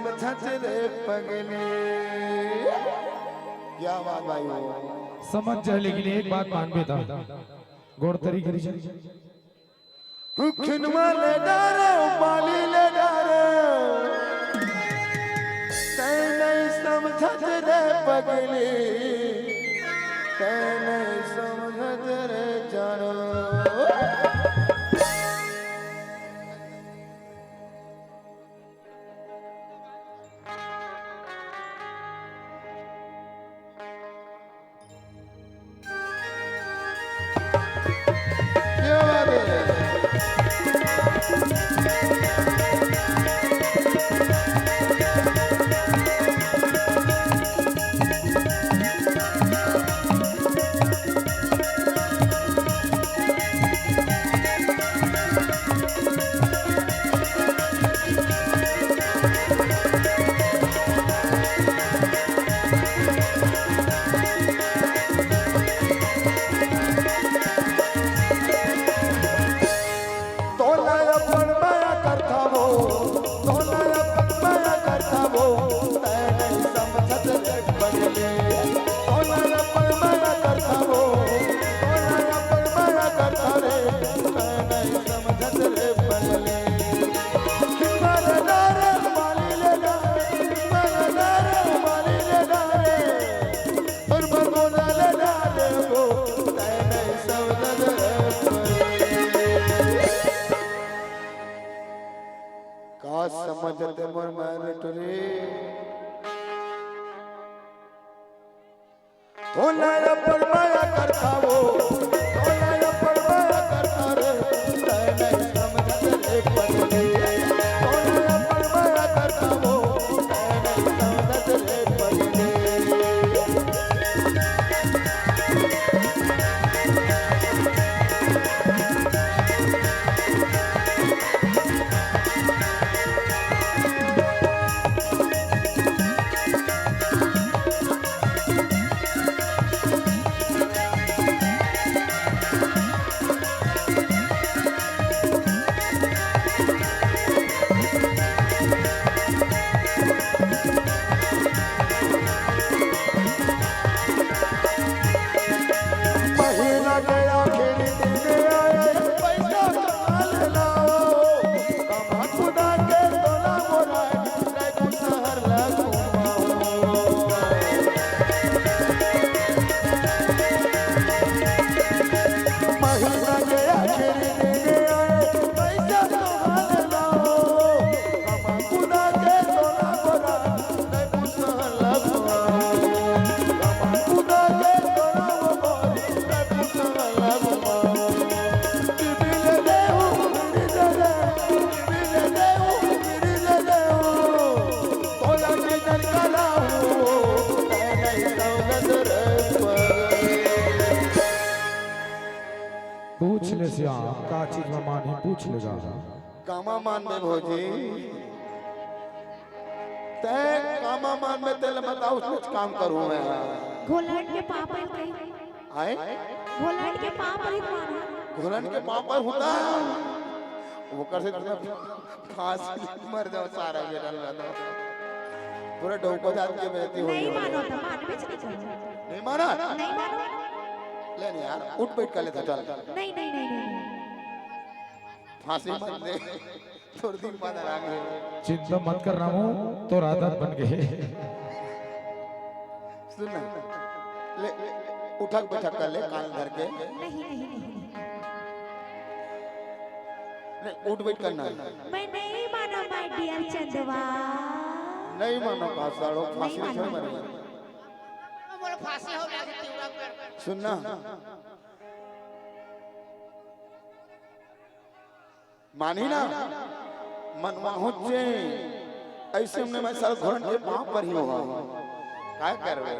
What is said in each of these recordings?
समझत रे पगले। क्या बात भाई हो समझ जाए, लेकिन एक बात मान में था गौर तरीके खिनवा ले डारे माली ले डारे तै नहीं समझत रे पगले, तै नहीं समझत रे जानो। क्या बात है समझते मोर मैं टुरी तो लाया पर माया करता वो, तो लाया पर माया करता रे नहीं समझते रे पगले। तो लाया पर माया करता वो नहीं समझते रे पगले। पूछ ले श्याम का चीज में मान ही पूछ लेगा कामा मान में भोजी ते कामा मान में तेल बताओ कुछ काम करूं मैं। घोलट के पाप है कहीं आए घोलट के पाप है मानो घोलन के पाप पर होता वो कर से फांसी मर जाओ सारा ये डल रहा पूरा डोको जात के बहती हुई। नहीं मानो तो मान में चले जाओ। नहीं माना नहीं मानो ले नहीं यार उठ बैठ कर ले चल नहीं नहीं नहीं नहीं फांसी मत दे थोड़ी दिन बाद आएंगे। चिंता मत कर रहा हूँ तो आदत बन गए। सुन ना ले उठक बैठक कर ले कान धर के नहीं नहीं नहीं नहीं उठ बैठ करना मैं नहीं मानो माय डियर चंदवा। नहीं मानो का साड़ो फांसी नहीं छोड़ मानो। मरे बोलो फांसी हो लागे तिवरा पेड़ सुनना मानी ना मनवा होचे ऐसे हमने मैं सारा घोड़न के पांव पर ही होगा काय कर रहे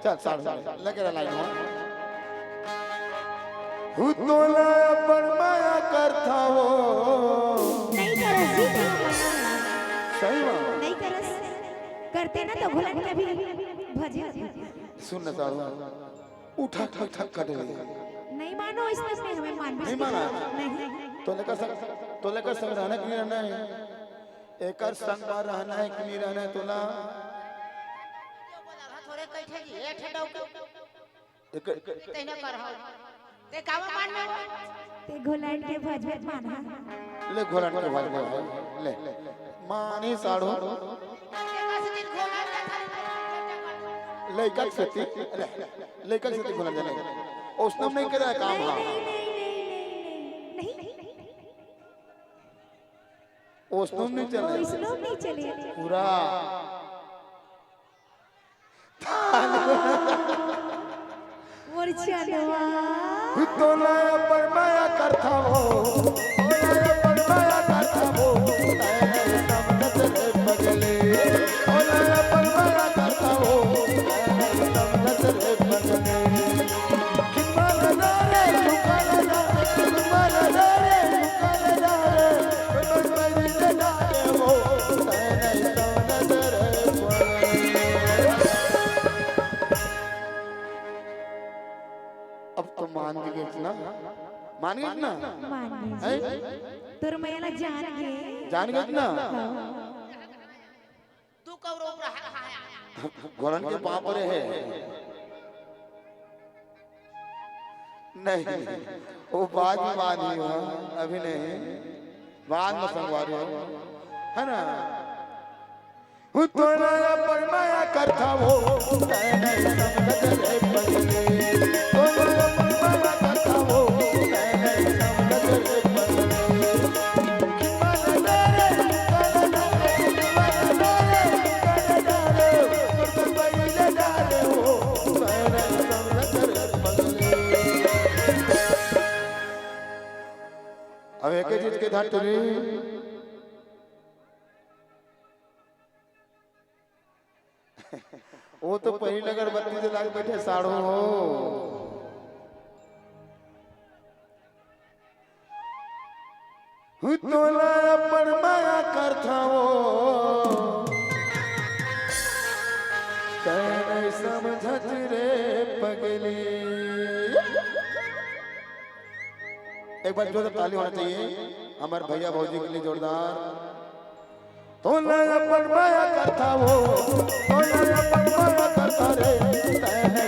चल साड़ लगे रहा लाइन हो तोला पर माया करता वो नहीं करस जी सही बात नहीं करस करते ना तो घोलट के भी भजे सुन ना साड़ू उठा ठक ठक कट गई नहीं मानो इसमें से हमें मान नहीं माना नहीं तो लेकर संग रहने के लिए रहना है एकर संग में रहना है कि नहीं रहना है तुला थोड़े कैठे जी ए ठेडौ एकर तेने कर हो ते कावा मान में ते घोलट के भजबत माना ले घोलट के भाग ले मानी साड़ो लेकर सती लेकर सती घोलट जाने उसने नहीं करा काम हां नहीं उसने नहीं चले इसलो नहीं चले पूरा मुरछनवा तोला पर माया करता हो तोला पर माया करता हो समझत रे पगले तोला पर माया करता हो समझत रे पगले किमल दारे लुकल दारे बस मेरी दारे हो समझत रे पगले अब तो मान गए ना मान गए ना मान हैं? तोर मैला जान गए ना तू कौरो रहा है घोड़न के पाँव पर है नहीं वो बाद में मानी हो अभी नहीं बाद में संगवारी हो है ना वो तोला पर माया करता हो नहीं समझत रे पगले तोला पर माया करता हो नहीं समझत रे पगले किमल दारे अब एक चीज के धार तुरी वो तो पहली नगर बत्ती से लाग बैठे साड़ो हो तोला पर माया करता हो कहने समझत रे पगली एक बार जोरदार ताली होना चाहिए हमारे भैया भौजी के लिए जोरदार तोला पर माया करता हो तोला पर माया करता रे कहने